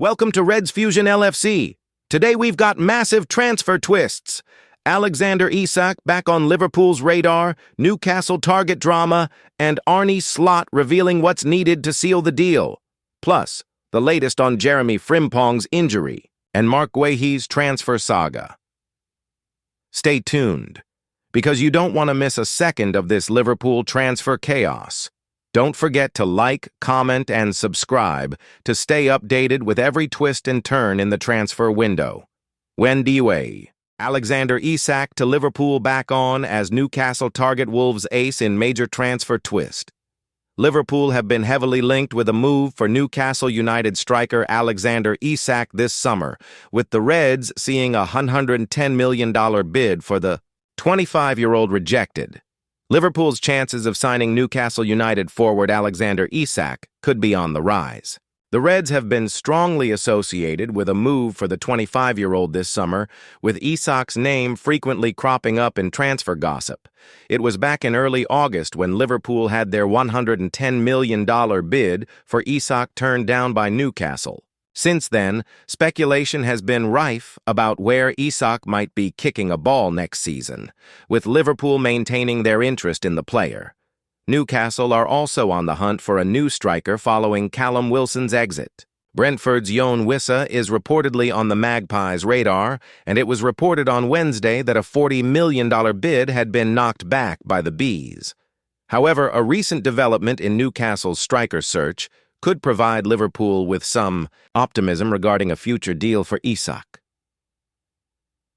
Welcome to Reds Fusion LFC. Today we've got massive transfer twists. Alexander Isak back on Liverpool's radar, Newcastle target drama, and Arne Slot revealing what's needed to seal the deal. Plus, the latest on Jeremie Frimpong's injury and Marc Guehi's transfer saga. Stay tuned, because you don't want to miss a second of this Liverpool transfer chaos. Don't forget to like, comment, and subscribe to stay updated with every twist and turn in the transfer window. Wendiway. Alexander Isak to Liverpool back on as Newcastle target Wolves ace in major transfer twist. Liverpool have been heavily linked with a move for Newcastle United striker Alexander Isak this summer, with the Reds seeing a $110 million bid for the 25-year-old rejected. Liverpool's chances of signing Newcastle United forward Alexander Isak could be on the rise. The Reds have been strongly associated with a move for the 25-year-old this summer, with Isak's name frequently cropping up in transfer gossip. It was back in early August when Liverpool had their $110 million bid for Isak turned down by Newcastle. Since then, speculation has been rife about where Isak might be kicking a ball next season, with Liverpool maintaining their interest in the player. Newcastle are also on the hunt for a new striker following Callum Wilson's exit. Brentford's Yoane Wissa is reportedly on the Magpies' radar, and it was reported on Wednesday that a $40 million bid had been knocked back by the Bees. However, a recent development in Newcastle's striker search could provide Liverpool with some optimism regarding a future deal for Isak.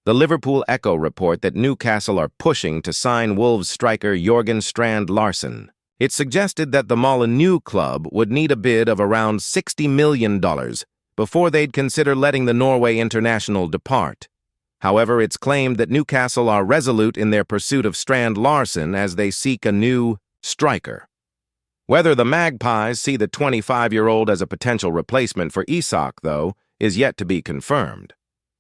The Liverpool Echo report that Newcastle are pushing to sign Wolves striker Jørgen Strand Larsen. It suggested that the Molineux club would need a bid of around $60 million before they'd consider letting the Norway international depart. However, it's claimed that Newcastle are resolute in their pursuit of Strand Larsen as they seek a new striker. Whether the Magpies see the 25-year-old as a potential replacement for Isak, though, is yet to be confirmed.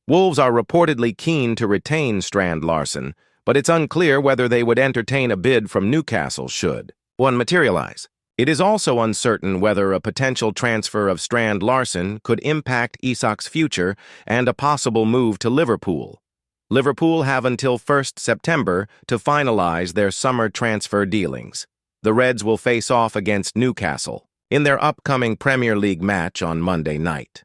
Wolves are reportedly keen to retain Strand Larsen, but it's unclear whether they would entertain a bid from Newcastle should one materialize. It is also uncertain whether a potential transfer of Strand Larsen could impact Isak's future and a possible move to Liverpool. Liverpool have until 1st September to finalize their summer transfer dealings. The Reds will face off against Newcastle in their upcoming Premier League match on Monday night.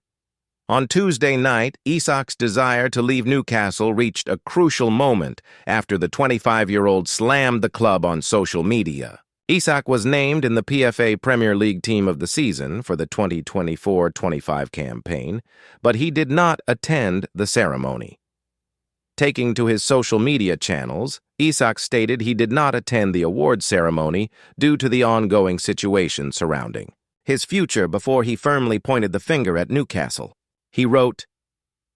On Tuesday night, Isak's desire to leave Newcastle reached a crucial moment after the 25-year-old slammed the club on social media. Isak was named in the PFA Premier League Team of the Season for the 2024-25 campaign, but he did not attend the ceremony. Taking to his social media channels, Isak stated he did not attend the award ceremony due to the ongoing situation surrounding his future before he firmly pointed the finger at Newcastle. He wrote,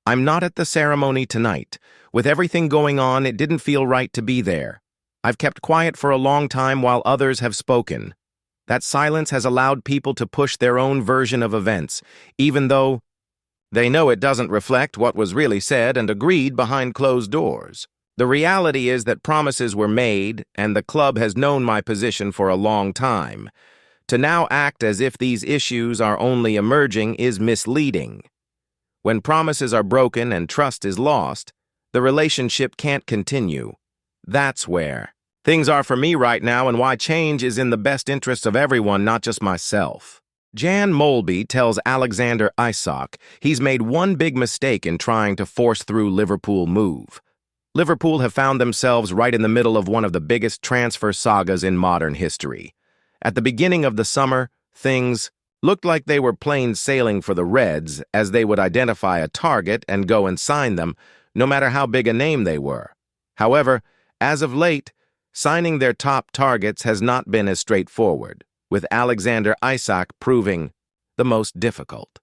"I'm not at the ceremony tonight. With everything going on, it didn't feel right to be there. I've kept quiet for a long time while others have spoken. That silence has allowed people to push their own version of events, even though they know it doesn't reflect what was really said and agreed behind closed doors. The reality is that promises were made, and the club has known my position for a long time. To now act as if these issues are only emerging is misleading. When promises are broken and trust is lost, the relationship can't continue. That's where things are for me right now and why change is in the best interest of everyone, not just myself." Jan Mulby tells Alexander Isak he's made one big mistake in trying to force through Liverpool move. Liverpool have found themselves right in the middle of one of the biggest transfer sagas in modern history. At the beginning of the summer, things looked like they were plain sailing for the Reds, as they would identify a target and go and sign them, no matter how big a name they were. However, as of late, signing their top targets has not been as straightforward, with Alexander Isak proving the most difficult.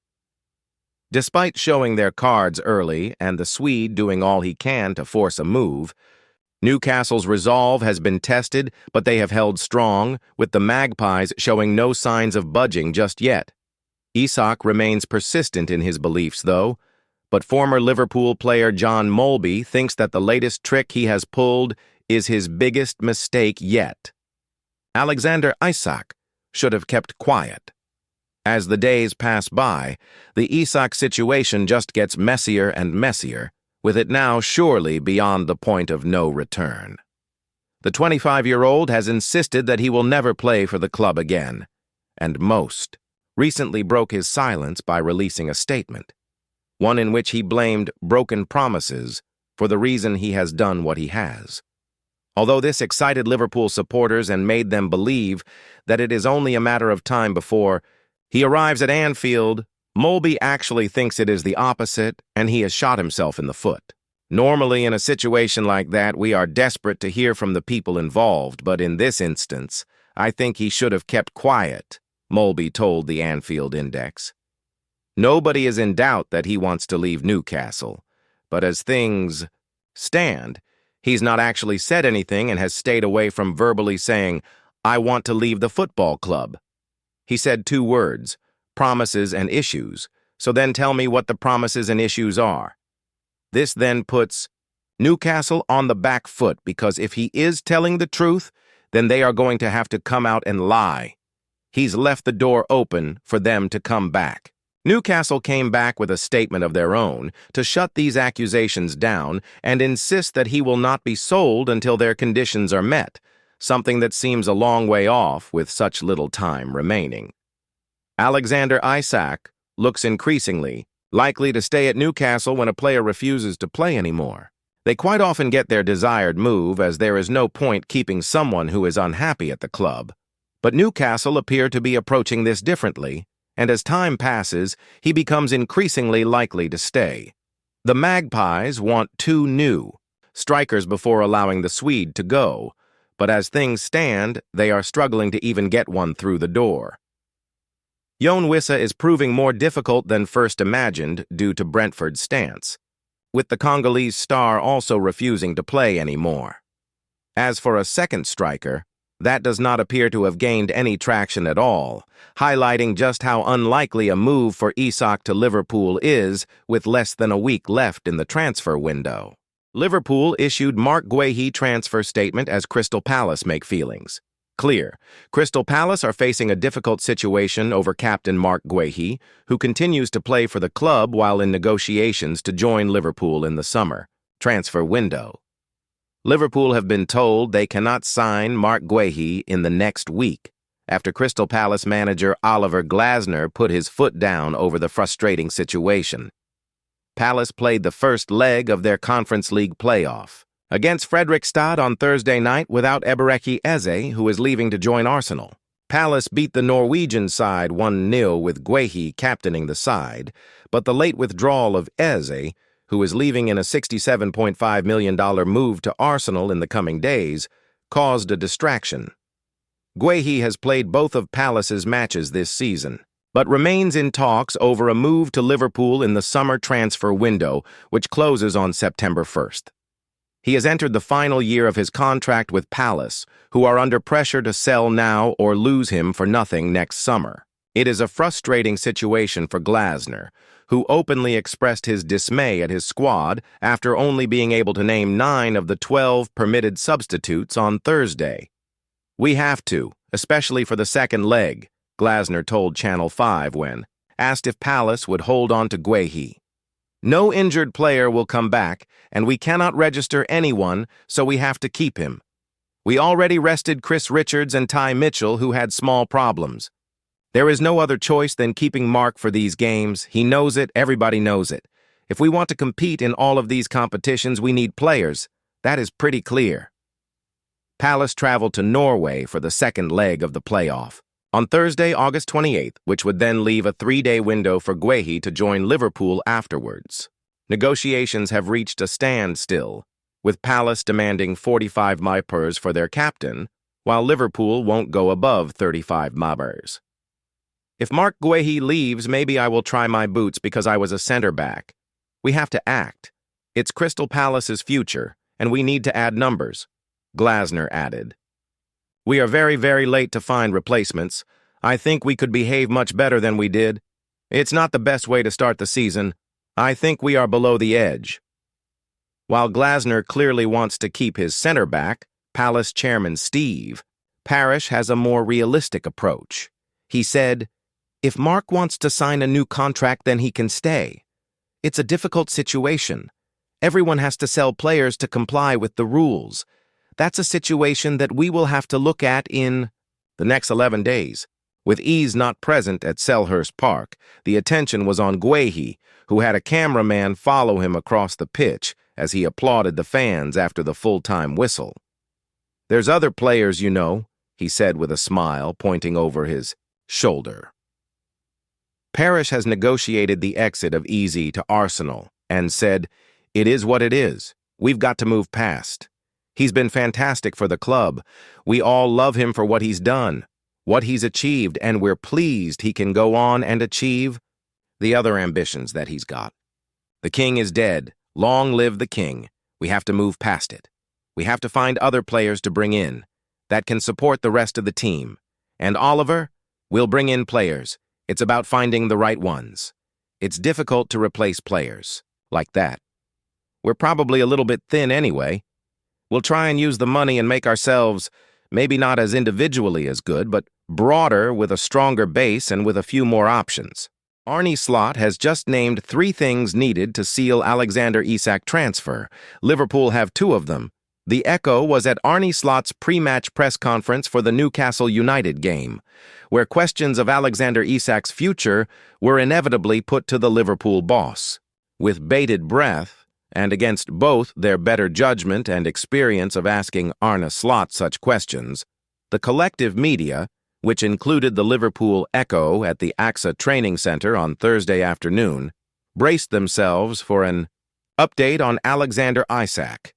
Despite showing their cards early and the Swede doing all he can to force a move, Newcastle's resolve has been tested, but they have held strong, with the Magpies showing no signs of budging just yet. Isak remains persistent in his beliefs, though, but former Liverpool player John Mulby thinks that the latest trick he has pulled is his biggest mistake yet. Alexander Isak should have kept quiet. As the days pass by, the Isak situation just gets messier and messier, with it now surely beyond the point of no return. The 25-year-old has insisted that he will never play for the club again, and most recently broke his silence by releasing a statement, one in which he blamed broken promises for the reason he has done what he has. Although this excited Liverpool supporters and made them believe that it is only a matter of time before he arrives at Anfield, Mulby actually thinks it is the opposite, and he has shot himself in the foot. Normally, in a situation like that, we are desperate to hear from the people involved, but in this instance, I think he should have kept quiet, Mulby told the Anfield Index. Nobody is in doubt that he wants to leave Newcastle, but as things stand, he's not actually said anything and has stayed away from verbally saying, "I want to leave the football club." He said 2 words, promises and issues, so then tell me what the promises and issues are. This then puts Newcastle on the back foot, because if he is telling the truth, then they are going to have to come out and lie. He's left the door open for them to come back. Newcastle came back with a statement of their own to shut these accusations down and insist that he will not be sold until their conditions are met, something that seems a long way off with such little time remaining. Alexander Isak looks increasingly likely to stay at Newcastle when a player refuses to play anymore. They quite often get their desired move, as there is no point keeping someone who is unhappy at the club. But Newcastle appear to be approaching this differently, and as time passes, he becomes increasingly likely to stay. The Magpies want 2 new strikers before allowing the Swede to go, but as things stand, they are struggling to even get one through the door. Jon Wissa is proving more difficult than first imagined due to Brentford's stance, with the Congolese star also refusing to play anymore. As for a second striker, that does not appear to have gained any traction at all, highlighting just how unlikely a move for Isak to Liverpool is with less than a week left in the transfer window. Liverpool issued Marc Guehi transfer statement as Crystal Palace make feelings clear. Crystal Palace are facing a difficult situation over captain Marc Guehi, who continues to play for the club while in negotiations to join Liverpool in the summer transfer window. Liverpool have been told they cannot sign Marc Guehi in the next week, after Crystal Palace manager Oliver Glasner put his foot down over the frustrating situation. Palace played the first leg of their Conference League playoff against Fredrikstad on Thursday night without Jeremie Eze, who is leaving to join Arsenal. Palace beat the Norwegian side 1-0 with Guehi captaining the side, but the late withdrawal of Eze, who is leaving in a $67.5 million move to Arsenal in the coming days, caused a distraction. Guehi has played both of Palace's matches this season, but remains in talks over a move to Liverpool in the summer transfer window, which closes on September 1st. He has entered the final year of his contract with Palace, who are under pressure to sell now or lose him for nothing next summer. It is a frustrating situation for Glasner, who openly expressed his dismay at his squad after only being able to name 9 of the 12 permitted substitutes on Thursday. "We have to, especially for the second leg," Glasner told Channel 5 when asked if Palace would hold on to Guehi. "No injured player will come back, and we cannot register anyone, so we have to keep him. We already rested Chris Richards and Ty Mitchell, who had small problems. There is no other choice than keeping Marc for these games. He knows it, everybody knows it. If we want to compete in all of these competitions, we need players. That is pretty clear." Palace traveled to Norway for the second leg of the playoff on Thursday, August 28th, which would then leave a 3-day window for Guehi to join Liverpool afterwards. Negotiations have reached a standstill, with Palace demanding 45 mipers for their captain, while Liverpool won't go above 35 mipers. "If Marc Guehi leaves, maybe I will try my boots because I was a center-back. We have to act. It's Crystal Palace's future, and we need to add numbers," Glasner added. "We are very, very late to find replacements. I think we could behave much better than we did. It's not the best way to start the season. I think we are below the edge." While Glasner clearly wants to keep his center-back, Palace chairman Steve Parish has a more realistic approach. He said, If Marc wants to sign a new contract, then he can stay. It's a difficult situation. Everyone has to sell players to comply with the rules. That's a situation that we will have to look at in the next 11 days. With Ease not present at Selhurst Park, the attention was on Guehi, who had a cameraman follow him across the pitch as he applauded the fans after the full-time whistle. "There's other players, you know," he said with a smile, pointing over his shoulder. Parrish has negotiated the exit of Easy to Arsenal and said, "It is what it is. We've got to move past. He's been fantastic for the club. We all love him for what he's done, what he's achieved, and we're pleased he can go on and achieve the other ambitions that he's got. The king is dead. Long live the king. We have to move past it. We have to find other players to bring in that can support the rest of the team. And Oliver, we'll bring in players. It's about finding the right ones. It's difficult to replace players like that. We're probably a little bit thin anyway. We'll try and use the money and make ourselves maybe not as individually as good, but broader with a stronger base and with a few more options." Arne Slot has just named 3 things needed to seal Alexander Isak transfer. Liverpool have 2 of them. The echo was at Arne Slot's pre-match press conference for the Newcastle United game, where questions of Alexander Isak's future were inevitably put to the Liverpool boss. With bated breath, and against both their better judgment and experience of asking Arne Slot such questions, the collective media, which included the Liverpool Echo at the AXA Training Centre on Thursday afternoon, braced themselves for an update on Alexander Isak.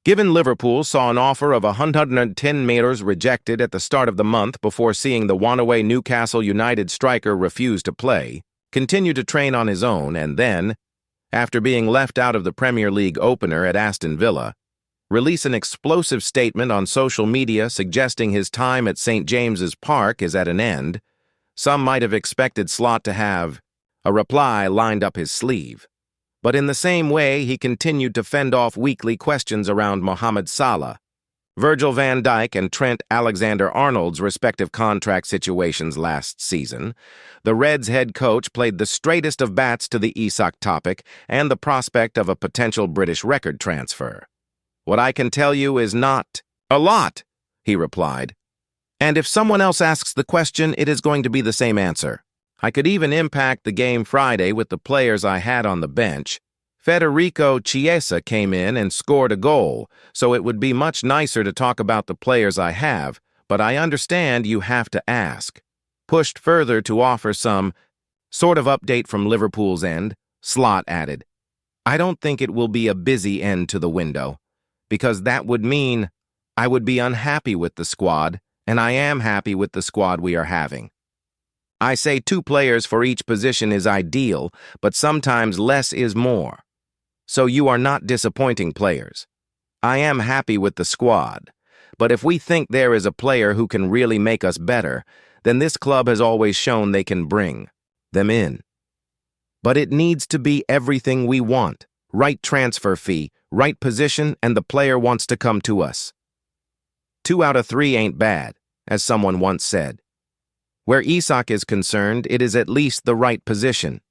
Given Liverpool saw an offer of 110 meters rejected at the start of the month before seeing the one-away Newcastle United striker refuse to play, continue to train on his own, and then, after being left out of the Premier League opener at Aston Villa, release an explosive statement on social media suggesting his time at St. James's Park is at an end, some might have expected Slot to have a reply lined up his sleeve. But in the same way, he continued to fend off weekly questions around Mohamed Salah, Virgil van Dijk, and Trent Alexander-Arnold's respective contract situations last season. The Reds head coach played the straightest of bats to the Isak topic and the prospect of a potential British record transfer. "What I can tell you is not a lot," he replied. "And if someone else asks the question, it is going to be the same answer. I could even impact the game Friday with the players I had on the bench. Federico Chiesa came in and scored a goal, so it would be much nicer to talk about the players I have, but I understand you have to ask." Pushed further to offer some sort of update from Liverpool's end, Slot added, "I don't think it will be a busy end to the window, because that would mean I would be unhappy with the squad, and I am happy with the squad we are having. I say 2 players for each position is ideal, but sometimes less is more. So you are not disappointing players. I am happy with the squad, but if we think there is a player who can really make us better, then this club has always shown they can bring them in. But it needs to be everything we want, right transfer fee, right position, and the player wants to come to us. 2 out of 3 ain't bad, as someone once said. Where Isak is concerned, it is at least the right position.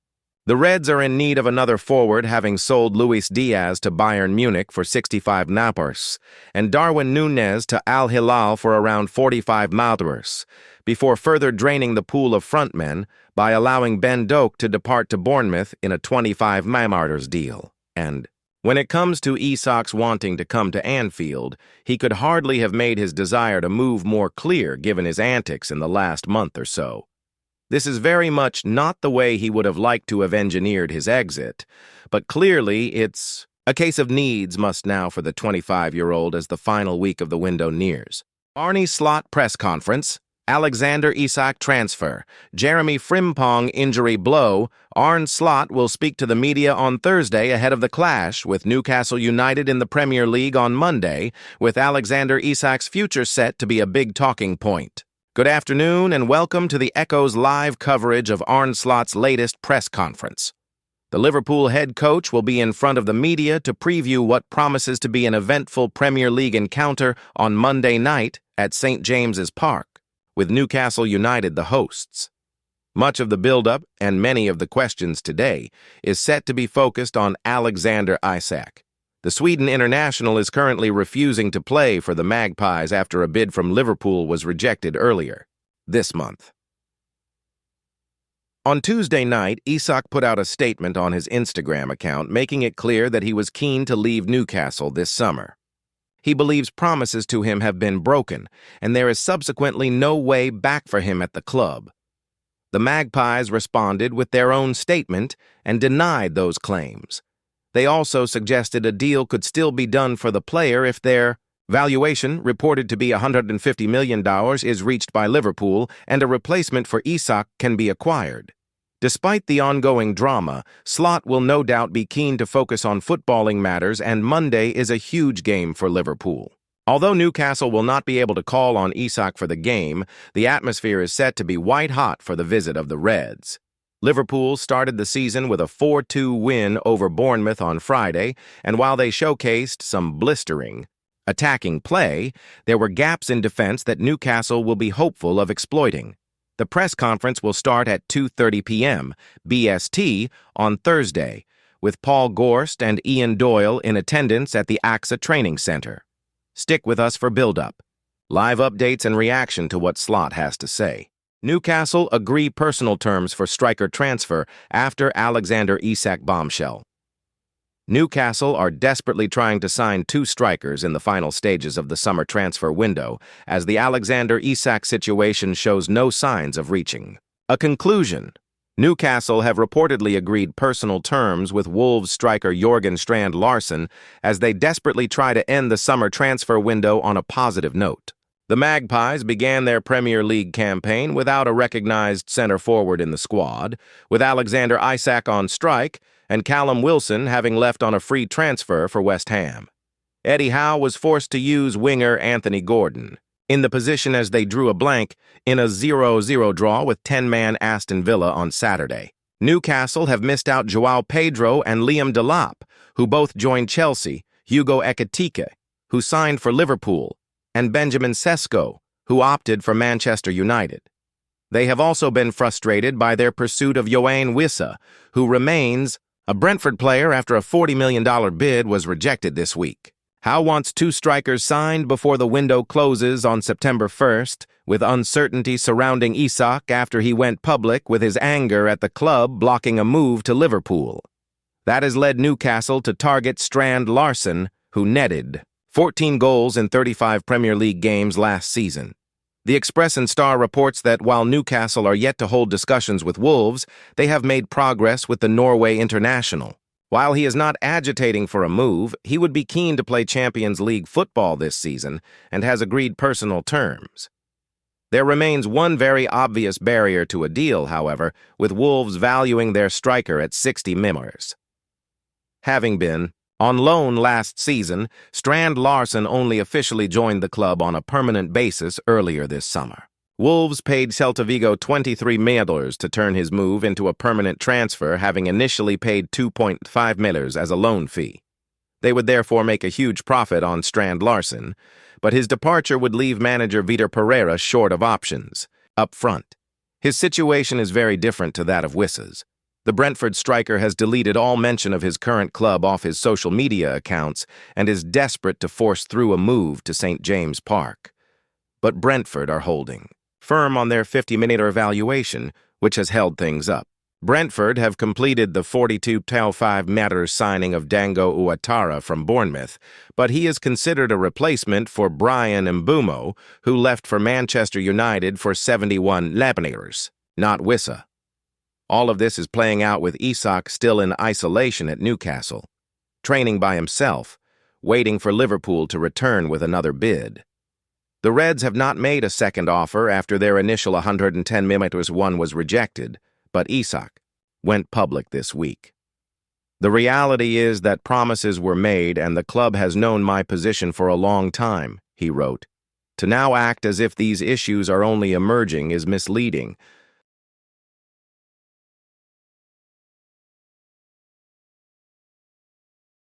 The Reds are in need of another forward, having sold Luis Diaz to Bayern Munich for 65 napers, and Darwin Núñez to Al Hilal for around 45 napers, before further draining the pool of frontmen by allowing Ben Doak to depart to Bournemouth in a 25 napers deal. And when it comes to Isak's wanting to come to Anfield, he could hardly have made his desire to move more clear given his antics in the last month or so. This is very much not the way he would have liked to have engineered his exit, but clearly it's a case of needs must now for the 25-year-old as the final week of the window nears. Arne Slot press conference, Alexander Isak transfer, Jeremie Frimpong injury blow. Arne Slot will speak to the media on Thursday ahead of the clash with Newcastle United in the Premier League on Monday, with Alexander Isak's future set to be a big talking point. Good afternoon and welcome to the Echo's live coverage of Arne Slot's latest press conference. The Liverpool head coach will be in front of the media to preview what promises to be an eventful Premier League encounter on Monday night at St. James's Park, with Newcastle United the hosts. Much of the build-up and many of the questions today is set to be focused on Alexander Isak. The Sweden international is currently refusing to play for the Magpies after a bid from Liverpool was rejected earlier this month. On Tuesday night, Isak put out a statement on his Instagram account making it clear that he was keen to leave Newcastle this summer. He believes promises to him have been broken, and there is subsequently no way back for him at the club. The Magpies responded with their own statement and denied those claims. They also suggested a deal could still be done for the player if their valuation, reported to be $150 million, is reached by Liverpool and a replacement for Isak can be acquired. Despite the ongoing drama, Slot will no doubt be keen to focus on footballing matters, and Monday is a huge game for Liverpool. Although Newcastle will not be able to call on Isak for the game, the atmosphere is set to be white-hot for the visit of the Reds. Liverpool started the season with a 4-2 win over Bournemouth on Friday, and while they showcased some blistering attacking play, there were gaps in defense that Newcastle will be hopeful of exploiting. The press conference will start at 2:30 p.m. BST on Thursday, with Paul Gorst and Ian Doyle in attendance at the AXA Training Center. Stick with us for build-up, live updates, and reaction to what Slot has to say. Newcastle agree personal terms for striker transfer after Alexander Isak bombshell. Newcastle are desperately trying to sign two strikers in the final stages of the summer transfer window, as the Alexander Isak situation shows no signs of reaching a conclusion. Newcastle have reportedly agreed personal terms with Wolves striker Jørgen Strand Larsen as they desperately try to end the summer transfer window on a positive note. The Magpies began their Premier League campaign without a recognized center forward in the squad, with Alexander Isak on strike and Callum Wilson having left on a free transfer for West Ham. Eddie Howe was forced to use winger Anthony Gordon in the position as they drew a blank in a 0-0 draw with 10-man Aston Villa on Saturday. Newcastle have missed out João Pedro and Liam Delap, who both joined Chelsea, Hugo Ekitike, who signed for Liverpool, and Benjamin Sesko, who opted for Manchester United. They have also been frustrated by their pursuit of Yoane Wissa, who remains a Brentford player after a $40 million bid was rejected this week. Howe wants two strikers signed before the window closes on September 1st, with uncertainty surrounding Isak after he went public with his anger at the club blocking a move to Liverpool. That has led Newcastle to target Strand Larsen, who netted 14 goals in 35 Premier League games last season. The Express and Star reports that while Newcastle are yet to hold discussions with Wolves, they have made progress with the Norway international. While he is not agitating for a move, he would be keen to play Champions League football this season and has agreed personal terms. There remains one very obvious barrier to a deal, however, with Wolves valuing their striker at 60 million. Having been on loan last season, Strand Larsen only officially joined the club on a permanent basis earlier this summer. Wolves paid Celta Vigo $23 million to turn his move into a permanent transfer, having initially paid $2.5 million as a loan fee. They would therefore make a huge profit on Strand Larsen, but his departure would leave manager Vitor Pereira short of options up front. His situation is very different to that of Wissa's. The Brentford striker has deleted all mention of his current club off his social media accounts and is desperate to force through a move to St. James Park. But Brentford are holding firm on their 50-minute evaluation, which has held things up. Brentford have completed the 42.5 matters signing of Dango Ouattara from Bournemouth, but he is considered a replacement for Brian Mbeumo, who left for Manchester United for 71 million, not Wissa. All of this is playing out with Isak still in isolation at Newcastle, training by himself, waiting for Liverpool to return with another bid. The Reds have not made a second offer after their initial 110 million one was rejected, but Isak went public this week. The reality is that promises were made and the club has known my position for a long time, he wrote. To now act as if these issues are only emerging is misleading.